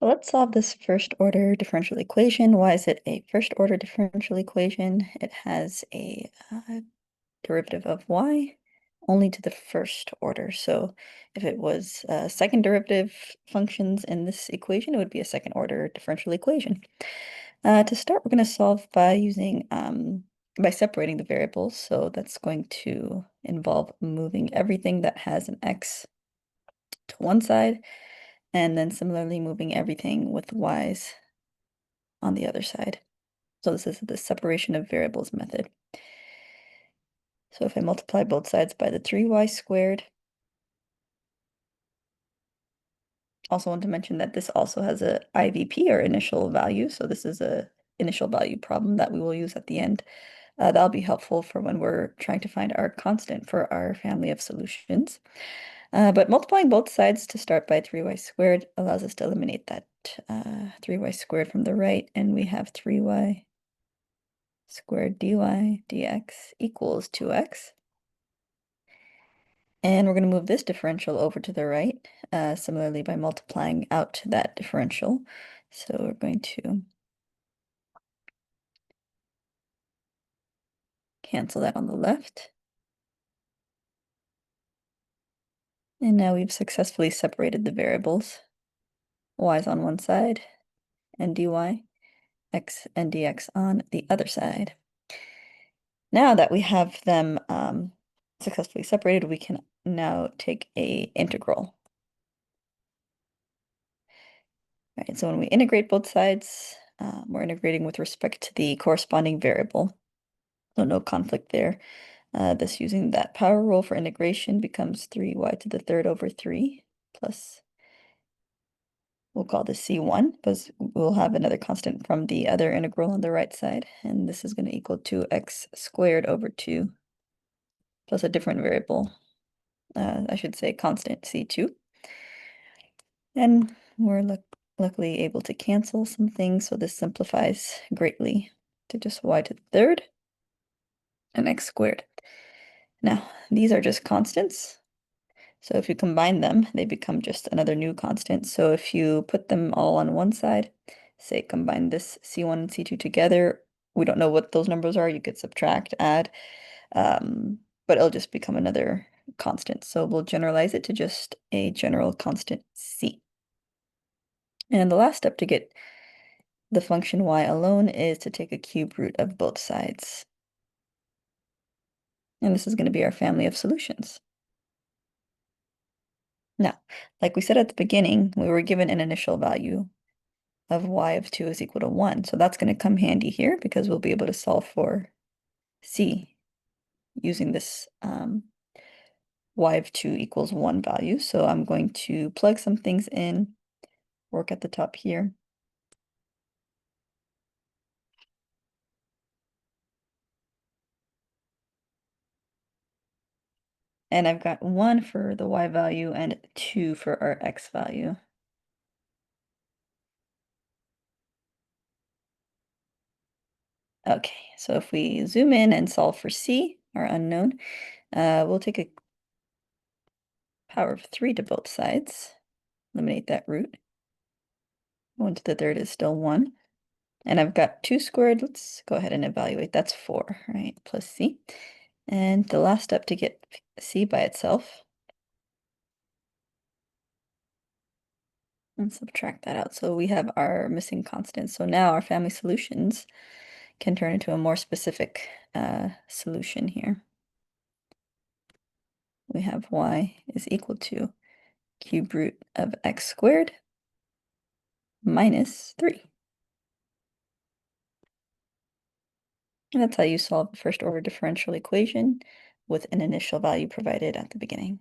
Let's solve this first order differential equation. Why is it a first order differential equation? It has a derivative of y only to the first order. So if it was second derivative functions in this equation, it would be a second order differential equation. To start, we're going to solve by using by separating the variables. So that's going to involve moving everything that has an x to one side, and then similarly moving everything with y's on the other side. So this is the separation of variables method. So if I multiply both sides by the 3y squared, also want to mention that this also has a IVP, or initial value. So this is a initial value problem that we will use at the end. That'll be helpful for when we're trying to find our constant for our family of solutions. But multiplying both sides to start by 3y squared allows us to eliminate that 3y squared from the right, and we have 3y squared dy dx equals 2x. And we're going to move this differential over to the right, similarly by multiplying out that differential. So we're going to cancel that on the left. And now we've successfully separated the variables. Y is on one side, and dy, x and dx on the other side. Now that we have them successfully separated, we can now take a integral. All right, so when we integrate both sides, we're integrating with respect to the corresponding variable. So no conflict there. This using that power rule for integration becomes 3y to the third over 3 plus, we'll call this C1, because we'll have another constant from the other integral on the right side. And this is going to equal 2x squared over 2 plus a different variable. I should say constant C2. And we're luckily able to cancel some things, so this simplifies greatly to just y to the third and x squared. Now, these are just constants. So if you combine them, they become just another new constant. So if you put them all on one side, say combine this C1 and C2 together, we don't know what those numbers are. You could subtract, add, but it'll just become another constant. So we'll generalize it to just a general constant C. And the last step to get the function y alone is to take a cube root of both sides. And this is going to be our family of solutions. Now, like we said at the beginning, we were given an initial value of y of 2 is equal to 1. So that's going to come handy here because we'll be able to solve for c using this y of 2 equals 1 value. So I'm going to plug some things in, work at the top here. And I've got 1 for the y value and 2 for our x value. Okay, so if we zoom in and solve for c, our unknown, we'll take a power of 3 to both sides, eliminate that root. 1 to the third is still 1. And I've got 2 squared. Let's go ahead and evaluate. That's 4, right? Plus c. And the last step to get c by itself, and subtract that out. So we have our missing constant. So now our family solutions can turn into a more specific solution here. We have y is equal to cube root of x squared minus 3. And that's how you solve the first order differential equation with an initial value provided at the beginning.